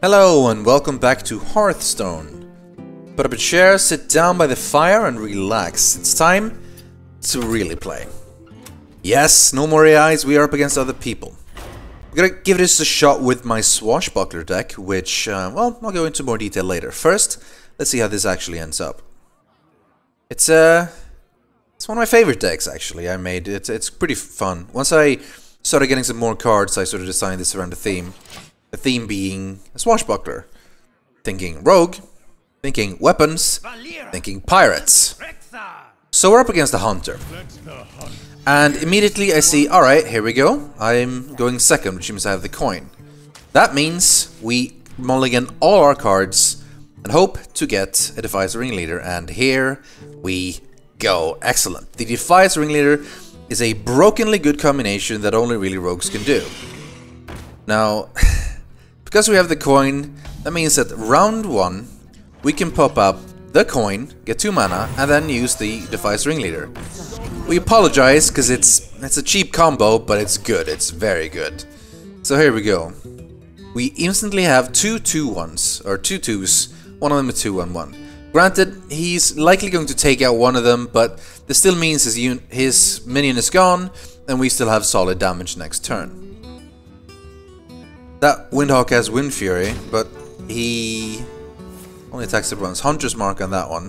Hello and welcome back to Hearthstone. Put up a chair, sit down by the fire and relax. It's time to really play. Yes, no more AIs, we are up against other people. I'm gonna give this a shot with my Swashbuckler deck, which, well, I'll go into more detail later. First, let's see how this actually ends up. It's one of my favorite decks, actually, I made. It's pretty fun. Once I started getting some more cards, I sort of designed this around a theme. The theme being a Swashbuckler. Thinking rogue, thinking weapons, thinking pirates. So we're up against the hunter. And immediately I see, alright, here we go. I'm going second, which means I have the coin. That means we mulligan all our cards and hope to get a Defiance Ringleader. And here we go. Excellent. The Defiance Ringleader is a brokenly good combination that only really rogues can do. Now, because we have the coin, that means that round 1, we can pop up the coin, get 2 mana, and then use the Defiance Ringleader. We apologize, because it's a cheap combo, but it's good, it's very good. So here we go. We instantly have 2 2-1s, or 2 2s, one of them a 2-1-1. Granted, he's likely going to take out one of them, but this still means his minion is gone, and we still have solid damage next turn. That Windhawk has Wind Fury, but he only attacks it once. Hunter's Mark on that one.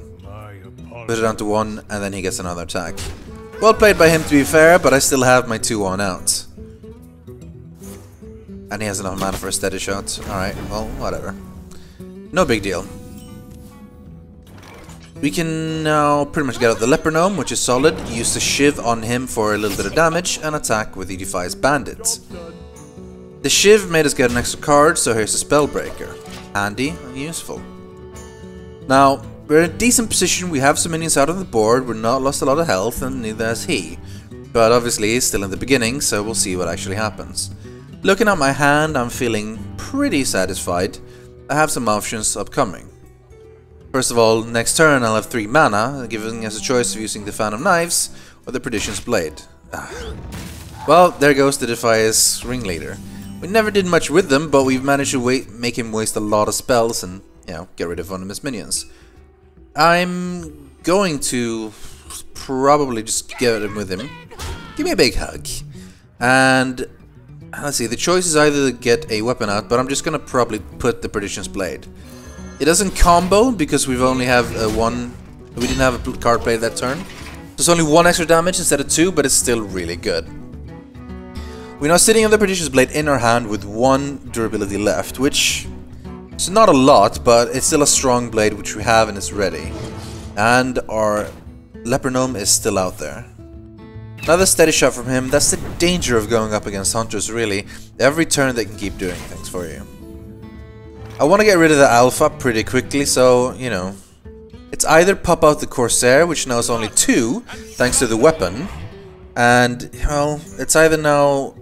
Put it down to 1, and then he gets another attack. Well played by him, to be fair, but I still have my 2-1 out. And he has enough mana for a steady shot. Alright, well, whatever. No big deal. We can now pretty much get out the Leper Gnome, which is solid. Use the Shiv on him for a little bit of damage, and attack with the Defiance Bandit. The Shiv made us get an extra card, so here's a Spellbreaker. Handy and useful. Now, we're in a decent position, we have some minions out on the board, we're not lost a lot of health, and neither has he. But obviously, he's still in the beginning, so we'll see what actually happens. Looking at my hand, I'm feeling pretty satisfied. I have some options upcoming. First of all, next turn I'll have 3 mana, giving us a choice of using the Fan of Knives or the Perdition's Blade. Well, there goes the Defiance Ringleader. We never did much with them, but we've managed to make him waste a lot of spells and, you know, get rid of one of his minions. I'm going to probably just get him with him. Give me a big hug. And, let's see, the choice is either to get a weapon out, but I'm just going to probably put the Perdition's Blade. It doesn't combo, because we've only have we didn't have a card played that turn. So it's only 1 extra damage instead of 2, but it's still really good. We're now sitting on the Perdition's Blade in our hand with 1 durability left, which is not a lot, but it's still a strong blade which we have and it's ready. And our Leper Gnome is still out there. Another steady shot from him. That's the danger of going up against hunters, really. Every turn they can keep doing things for you. I want to get rid of the Alpha pretty quickly, so, you know, it's either pop out the Corsair, which now is only 2, thanks to the weapon, and, well, it's either now...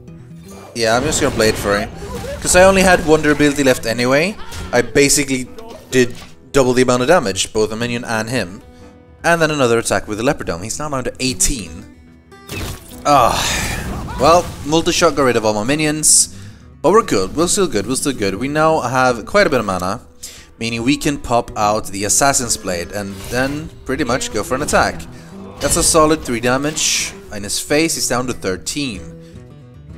Yeah, I'm just gonna Blade Fury. Because I only had 1 durability left anyway. I basically did double the amount of damage, both the minion and him. And then another attack with the Leper Gnome. He's now down to 18. Well, multi-shot got rid of all my minions. But we're good, we're still good, we're still good. We now have quite a bit of mana, meaning we can pop out the Assassin's Blade and then pretty much go for an attack. That's a solid 3 damage. In his face, he's down to 13.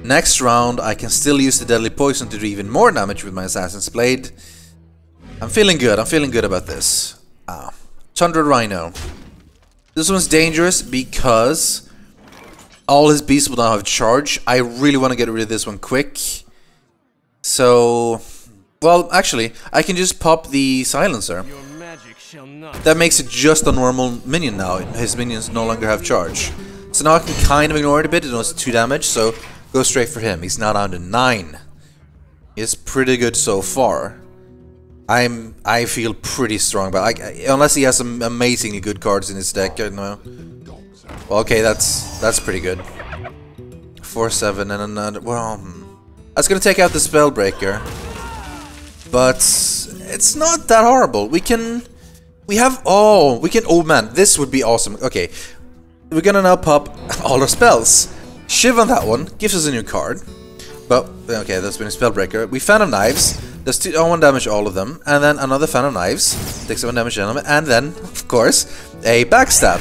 Next round, I can still use the Deadly Poison to do even more damage with my Assassin's Blade. I'm feeling good about this. Tundra Rhino. This one's dangerous because all his beasts will now have charge. I really want to get rid of this one quick. So, well, actually, I can just pop the Silencer. That makes it just a normal minion now. His minions no longer have charge. So now I can kind of ignore it a bit. It does 2 damage, so go straight for him. He's now down to 9. It's pretty good so far. I feel pretty strong, but unless he has some amazingly good cards in his deck, I don't know. Well, okay, that's pretty good. 4-7 and another. Well, I was gonna take out the Spellbreaker, but it's not that horrible. Oh man, this would be awesome. Okay, we're gonna now pop all our spells. Shiv on that one gives us a new card. But, okay, that's been a Spellbreaker. We Fan of Knives. Does 1 damage all of them, and then another fan of knives, takes 1 damage on them, and then, of course, a backstab.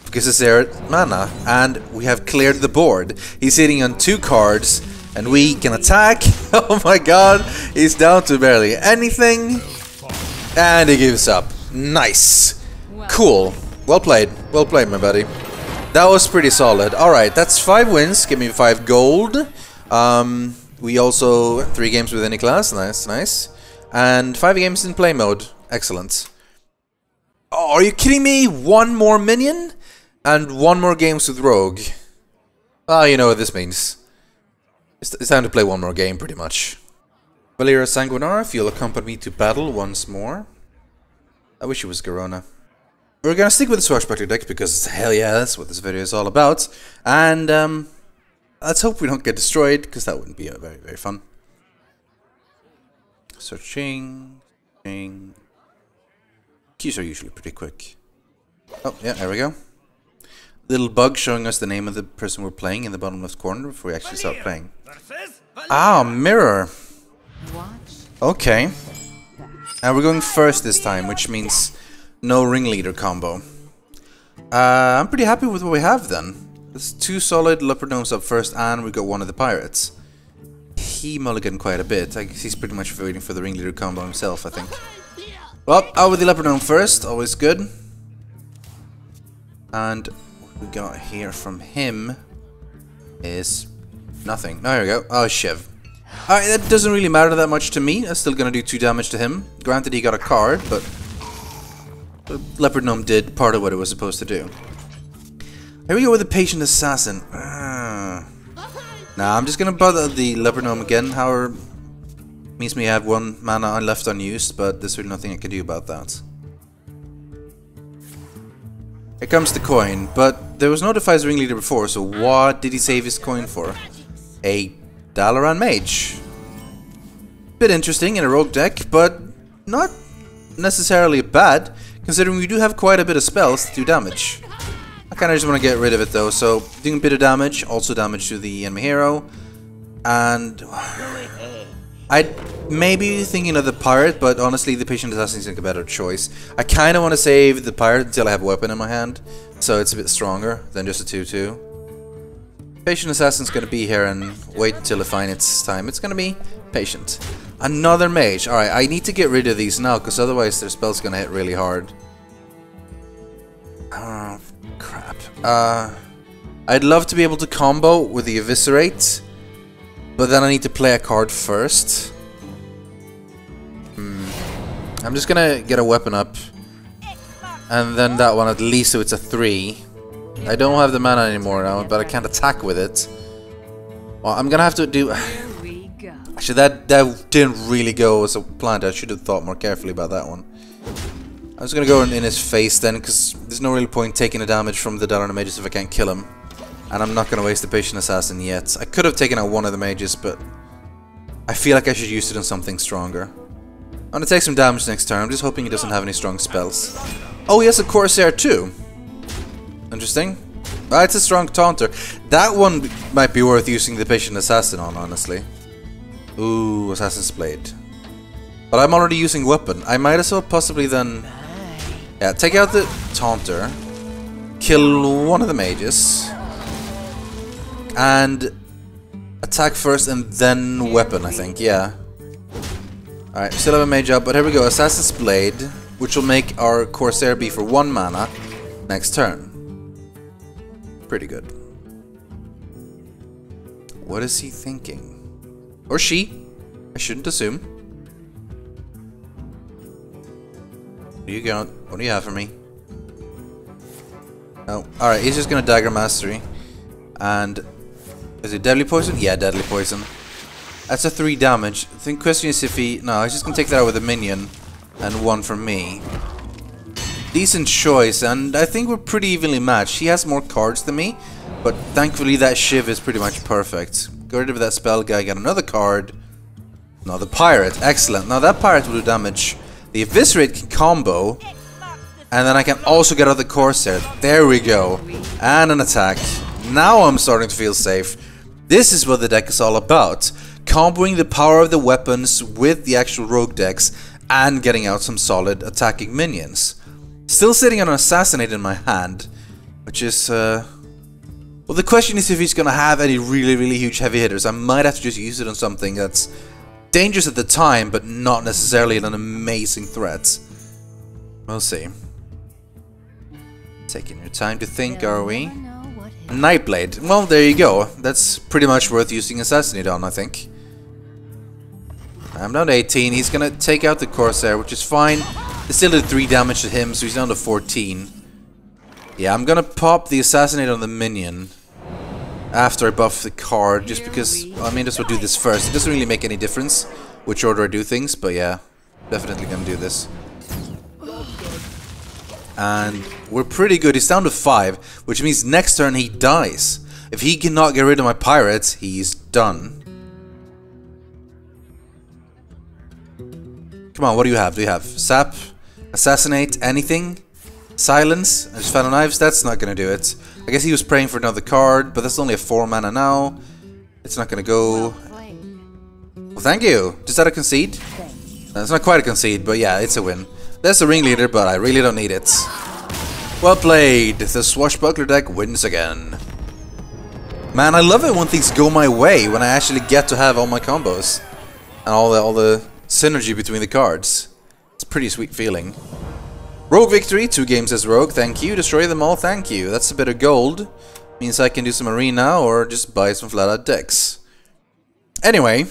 Because it's their mana, and we have cleared the board. He's sitting on 2 cards, and we can attack. Oh my god, he's down to barely anything. And he gives up. Nice. Cool. Well played, my buddy. That was pretty solid. Alright, that's 5 wins, give me 5 gold. We also 3 games with any class, nice. And 5 games in play mode, excellent. Oh, are you kidding me? 1 more minion? And 1 more games with Rogue. Ah, you know what this means. It's time to play 1 more game, pretty much. Valera Sanguinar, if you'll accompany me to battle once more. I wish it was Garona. We're gonna stick with the Swashbuckler deck, because hell yeah, that's what this video is all about. And, let's hope we don't get destroyed, because that wouldn't be very, very fun. Searching. Keys are usually pretty quick. Oh, yeah, there we go. Little bug showing us the name of the person we're playing in the bottom left corner before we actually start playing. Ah, mirror. Okay. And we're going first this time, which means no ringleader combo. I'm pretty happy with what we have then. There's 2 solid leopard gnomes up first, and we got 1 of the pirates. He mulliganed quite a bit. I guess he's pretty much waiting for the ringleader combo himself, I think. Well, out with the leopard gnome first, always good. And what we got here from him is nothing. Oh, here we go. Oh, Shiv. Alright, that doesn't really matter that much to me. That's still gonna do 2 damage to him. Granted, he got a card, but the leopard gnome did part of what it was supposed to do. Here we go with the patient assassin. Nah, I'm just gonna bother the leopard gnome again. However, means me have 1 mana left unused, but there's really nothing I can do about that. Here comes the coin, but there was no Defies Ringleader before, so what did he save his coin for? A Dalaran Mage. Bit interesting in a rogue deck, but not necessarily bad, considering we do have quite a bit of spells to do damage. I kinda just want to get rid of it though, so doing a bit of damage, also damage to the enemy hero, and I'd maybe thinking of the pirate, but honestly the patient assassin is like a better choice. I kinda want to save the pirate until I have a weapon in my hand, so it's a bit stronger than just a 2-2. Patient assassin's gonna be here and wait until it finds its time. It's gonna be patient. Another mage. Alright, I need to get rid of these now, because otherwise their spell's gonna hit really hard. Oh, crap. I'd love to be able to combo with the Eviscerate, but then I need to play a card first. I'm just gonna get a weapon up, and then that one at least so it's a 3. I don't have the mana anymore now, but I can't attack with it. Well, I'm gonna have to do... Actually, that didn't really go as a planned. I should have thought more carefully about that one. I was gonna go in his face then, because there's no real point taking the damage from the Dalaran Mages if I can't kill him. And I'm not gonna waste the Patient Assassin yet. I could have taken out one of the mages, but I feel like I should use it on something stronger. I'm gonna take some damage next turn. I'm just hoping he doesn't have any strong spells. Oh, he has a Corsair too. Interesting. It's a strong taunter. That one might be worth using the Patient Assassin on, honestly. Ooh, Assassin's Blade. But I'm already using weapon. I might as well possibly then... Yeah, take out the taunter. Kill one of the mages. And attack first and then weapon, I think. Yeah. Alright, still have a mage up, but here we go. Assassin's Blade, which will make our Corsair be for 1 mana next turn. Pretty good. What is he thinking? Or she? I shouldn't assume. What do you got? What do you have for me? Oh, alright, he's just gonna Dagger Mastery. And... is it Deadly Poison? Yeah, Deadly Poison. That's a 3 damage. The question is if he... No, he's just gonna take that out with a minion. And 1 from me. Decent choice, and I think we're pretty evenly matched. He has more cards than me, but thankfully that Shiv is pretty much perfect. Got rid of that spell guy, got another card. Another pirate, excellent. Now that pirate will do damage. The Eviscerate can combo, and then I can also get out the Corsair. There we go. And an attack. Now I'm starting to feel safe. This is what the deck is all about. comboing the power of the weapons with the actual rogue decks and getting out some solid attacking minions. Still sitting on an assassinate in my hand, which is well, the question is if he's gonna have any really huge heavy hitters. I might have to just use it on something that's dangerous at the time, but not necessarily an amazing threat. We'll see. Taking your time to think, are we? Nightblade. Well, there you go. That's pretty much worth using Assassinate on, I think. I'm down to 18. He's gonna take out the Corsair, which is fine. They still did 3 damage to him, so he's down to 14. Yeah, I'm gonna pop the Assassinate on the minion after I buff the card, just because, I mean, just will do this first. It doesn't really make any difference which order I do things, but yeah, definitely gonna do this. And we're pretty good. He's down to 5, which means next turn he dies. If he cannot get rid of my pirates, he's done. Come on, what do you have? Do you have Sap? Assassinate? Anything? Silence? I just found knives? That's not gonna do it. I guess he was praying for another card, but that's only a 4 mana now. It's not gonna go. Well, thank you. Is that a concede? It's not quite a concede, but yeah, it's a win. There's a ringleader, but I really don't need it. Well played. The Swashbuckler deck wins again. Man, I love it when things go my way, when I actually get to have all my combos and all the synergy between the cards. It's a pretty sweet feeling. Rogue victory, 2 games as rogue, thank you. Destroy them all, thank you. That's a bit of gold. Means I can do some arena or just buy some flat out decks. Anyway,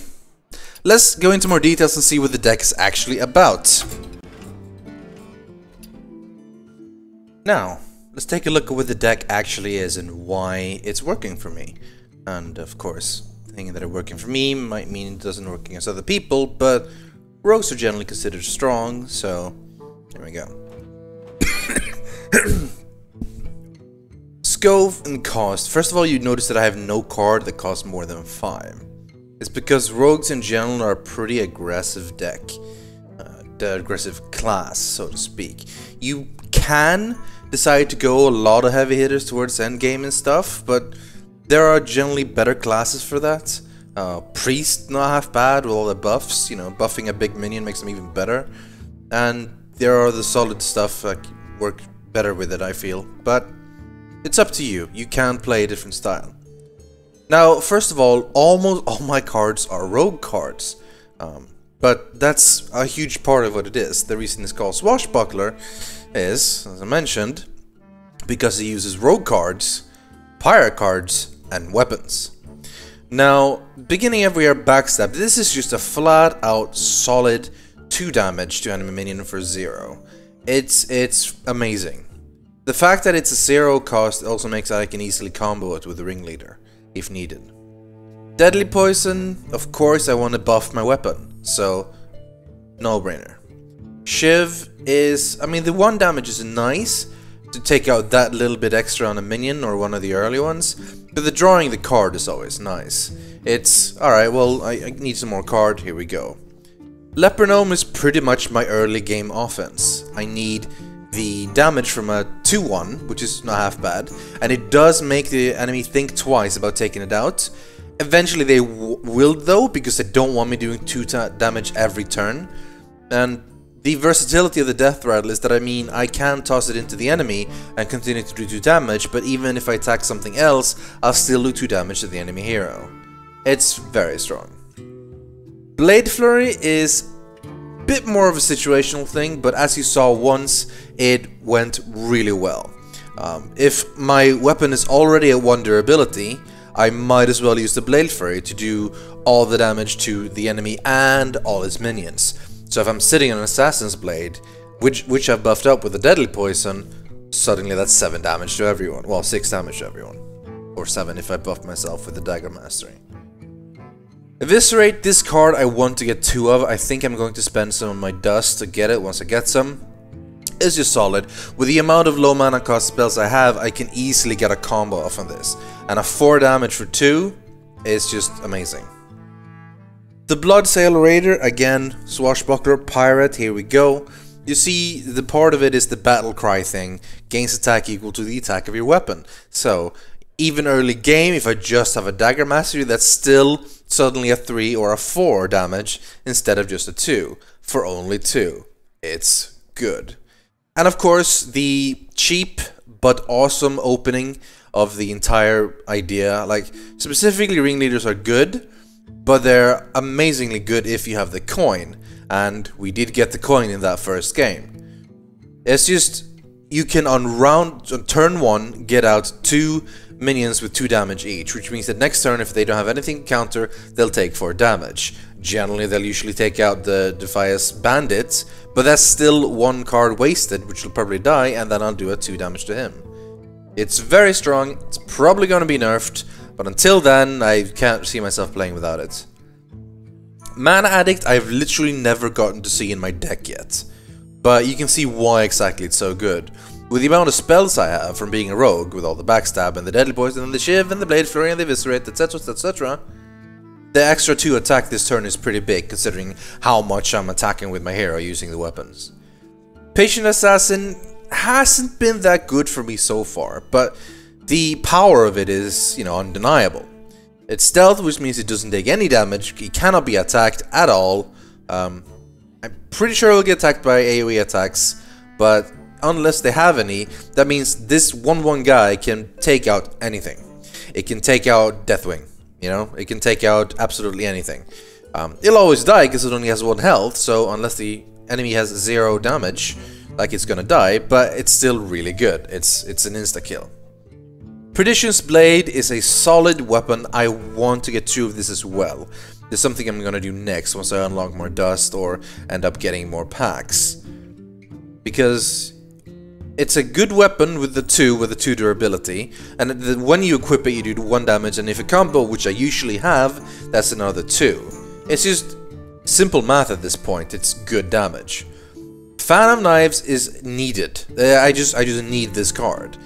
let's go into more details and see what the deck is actually about. Now, let's take a look at what the deck actually is and why it's working for me. And of course, thinking that it's working for me might mean it doesn't work against other people, but rogues are generally considered strong, so there we go. Scope and cost. First of all, you notice that I have no card that costs more than 5. It's because rogues in general are a pretty aggressive deck. The aggressive class, so to speak. You can decide to go a lot of heavy hitters towards endgame and stuff, but there are generally better classes for that. Priest, not half bad with all the buffs. You know, buffing a big minion makes them even better. And there are the solid stuff that work better with it, I feel. But it's up to you. You can play a different style. Now, first of all, almost all my cards are rogue cards. But that's a huge part of what it is. The reason it's called Swashbuckler is, as I mentioned, because it uses rogue cards, pirate cards, and weapons. Now, beginning every backstab, this is just a flat out solid 2 damage to enemy minion for 0. It's amazing. The fact that it's a 0 cost also makes that I can easily combo it with the ringleader, if needed. Deadly poison, of course I want to buff my weapon, so no brainer. Shiv is, I mean, the 1 damage is nice to take out that little bit extra on a minion or one of the early ones, but the drawing the card is always nice. It's, alright, well, I need some more card, here we go. Leopardome is pretty much my early game offense. I need the damage from a 2-1, which is not half bad, and it does make the enemy think twice about taking it out. Eventually they will though, because they don't want me doing 2 damage every turn. And the versatility of the death rattle is that, I mean, I can toss it into the enemy and continue to do 2 damage, but even if I attack something else, I'll still do 2 damage to the enemy hero. It's very strong. Blade Flurry is a bit more of a situational thing, but as you saw once, it went really well. If my weapon is already at 1 durability, I might as well use the Blade Flurry to do all the damage to the enemy and all his minions. So if I'm sitting on an Assassin's Blade, which I've buffed up with the Deadly Poison, suddenly that's 7 damage to everyone. Well, 6 damage to everyone. Or 7 if I buff myself with the Dagger Mastery. Eviscerate, this card I want to get 2 of. I think I'm going to spend some of my dust to get it once I get some. It's just solid. With the amount of low mana cost spells I have, I can easily get a combo off on this. And a 4 damage for 2 is just amazing. The Bloodsail Raider, again, Swashbuckler, Pirate, here we go. You see, the part of it is the battle cry thing. Gains attack equal to the attack of your weapon. So, Even early game, if I just have a dagger mastery, that's still suddenly a 3 or a 4 damage instead of just a 2 for only 2. It's good. And of course, the cheap but awesome opening of the entire idea. Like, specifically ringleaders are good, but they're amazingly good if you have the coin. And we did get the coin in that first game. It's just, you can on turn 1 get out 2 minions with 2 damage each, which means that next turn, if they don't have anything to counter, they'll take 4 damage. Generally, they'll usually take out the Defias bandits, but that's still 1 card wasted, which will probably die, and then I'll do a 2 damage to him. It's very strong, it's probably going to be nerfed, but until then, I can't see myself playing without it. Mana Addict, I've literally never gotten to see in my deck yet, but you can see why exactly it's so good. With the amount of spells I have from being a rogue, with all the backstab and the deadly poison and the shiv and the blade flurry and the eviscerate, etc, etc, the extra 2 attack this turn is pretty big, considering how much I'm attacking with my hero using the weapons. Patient Assassin hasn't been that good for me so far, but the power of it is, you know, undeniable. It's stealth, which means it doesn't take any damage, it cannot be attacked at all. I'm pretty sure it'll get attacked by AoE attacks, but unless they have any, that means this 1/1 guy can take out anything. It can take out Deathwing, you know, it can take out absolutely anything. It'll always die because it only has 1 health, so unless the enemy has 0 damage, like, it's gonna die, but it's still really good. It's an insta-kill. Perdition's Blade is a solid weapon. I want to get 2 of this as well. There's something I'm gonna do next once I unlock more dust or end up getting more packs. Because it's a good weapon with the 2 durability, and when you equip it you do 1 damage, and if a combo, which I usually have, that's another 2. It's just simple math at this point, it's good damage. Phantom Knives is needed. I just need this card.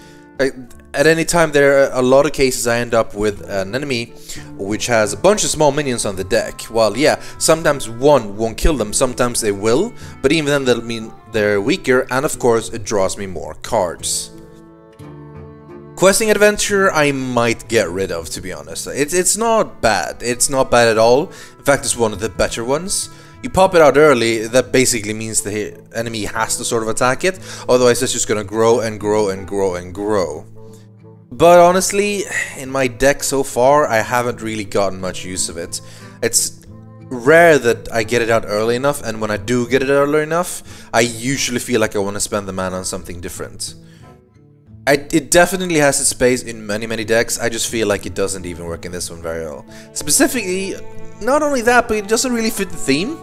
At any time, there are a lot of cases I end up with an enemy which has a bunch of small minions on the deck. Well, yeah, sometimes 1 won't kill them, sometimes they will, but even then that'll mean they're weaker, and of course it draws me more cards. Questing Adventure I might get rid of, to be honest. It's not bad. It's not bad at all. In fact, it's one of the better ones. You pop it out early, that basically means the enemy has to sort of attack it, otherwise it's just gonna grow and grow and grow and grow. But honestly, in my deck so far, I haven't really gotten much use of it. It's rare that I get it out early enough, and when I do get it early enough, I usually feel like I want to spend the mana on something different. It definitely has its space in many decks, I just feel like it doesn't even work in this one very well. Specifically, not only that, but it doesn't really fit the theme.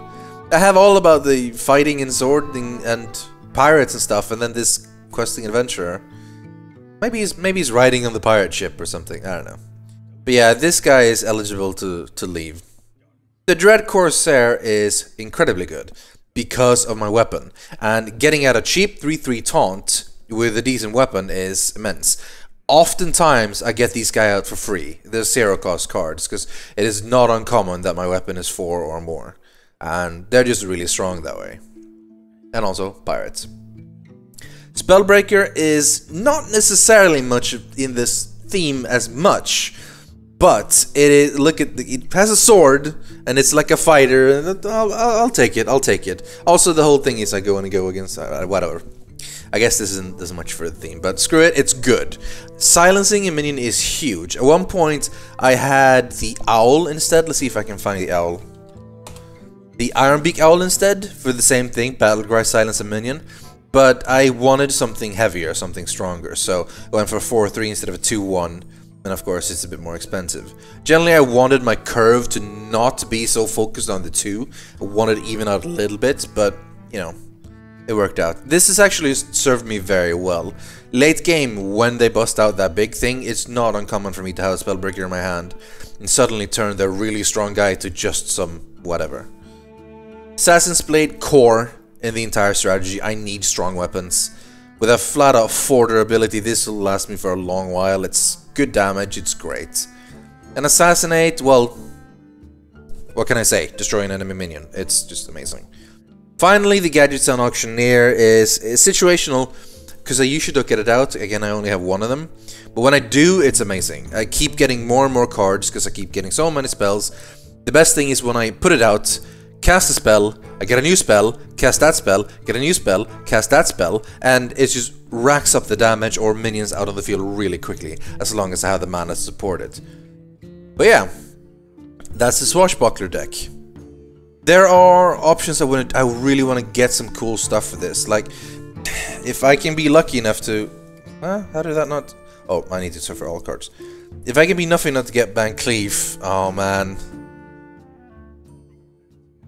I have all about the fighting and swording and pirates and stuff, and then this questing adventurer. Maybe he's riding on the pirate ship or something, I don't know. But yeah, this guy is eligible to leave. The Dread Corsair is incredibly good because of my weapon, and getting out a cheap 3/3 taunt with a decent weapon is immense. Oftentimes I get these guys out for free. They're 0 cost cards, because it is not uncommon that my weapon is 4 or more. And they're just really strong that way. And also pirates. Spellbreaker is not necessarily much in this theme as much, but it is, look at it has a sword and it's like a fighter. I'll take it. I'll take it. Also, the whole thing is I go against whatever. I guess this isn't much for the theme, but screw it, it's good. Silencing a minion is huge. At one point, I had the owl instead. Let's see if I can find the owl. The Ironbeak Owl instead, for the same thing, Battlecry, silence a minion. But I wanted something heavier, something stronger, so I went for a 4/3 instead of a 2/1. And of course, it's a bit more expensive. Generally, I wanted my curve to not be so focused on the 2. I wanted it even out a little bit, but, you know, it worked out. This has actually served me very well. Late game, when they bust out that big thing, it's not uncommon for me to have a Spellbreaker in my hand and suddenly turn the really strong guy to just some whatever. Assassin's Blade core in the entire strategy. I need strong weapons. With a flat out 4 durability, this will last me for a long while. It's good damage, it's great. And Assassinate, well, what can I say? Destroy an enemy minion. It's just amazing. Finally, the Gadgets on Auctioneer is situational. because I usually don't get it out. Again, I only have one of them. But when I do, it's amazing. I keep getting more and more cards because I keep getting so many spells. The best thing is when I put it out, cast a spell, I get a new spell, cast that spell, get a new spell, cast that spell, and it just racks up the damage or minions out of the field really quickly, as long as I have the mana to support it. But yeah, that's the Swashbuckler deck. There are options I really want to get some cool stuff for this. Like, if I can be lucky enough to... how did that not... Oh, I need to search for all cards. If I can be lucky enough to get Ban Cleave, oh man...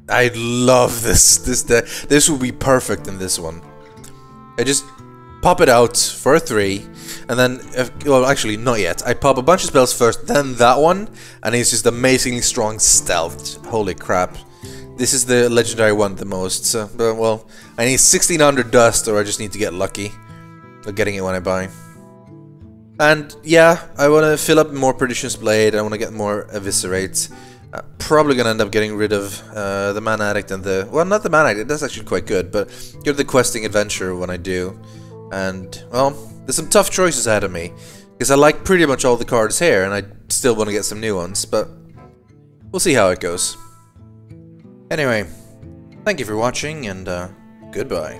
I love this deck. This would be perfect in this one. I just pop it out for a 3, and then, well, actually, not yet. I pop a bunch of spells first, then that one, and it's just amazingly strong stealth. Holy crap. This is the legendary one the most, so, well, I need 1600 dust, or I just need to get lucky. Or getting it when I buy. And, yeah, I want to fill up more Perdition's Blade, I want to get more Eviscerate. Probably gonna end up getting rid of the Mana Addict and the... Well, not the Mana Addict, that's actually quite good, but get the Questing Adventure when I do. And, well, there's some tough choices ahead of me. Because I like pretty much all the cards here, and I still want to get some new ones, but... We'll see how it goes. Anyway, thank you for watching, and goodbye.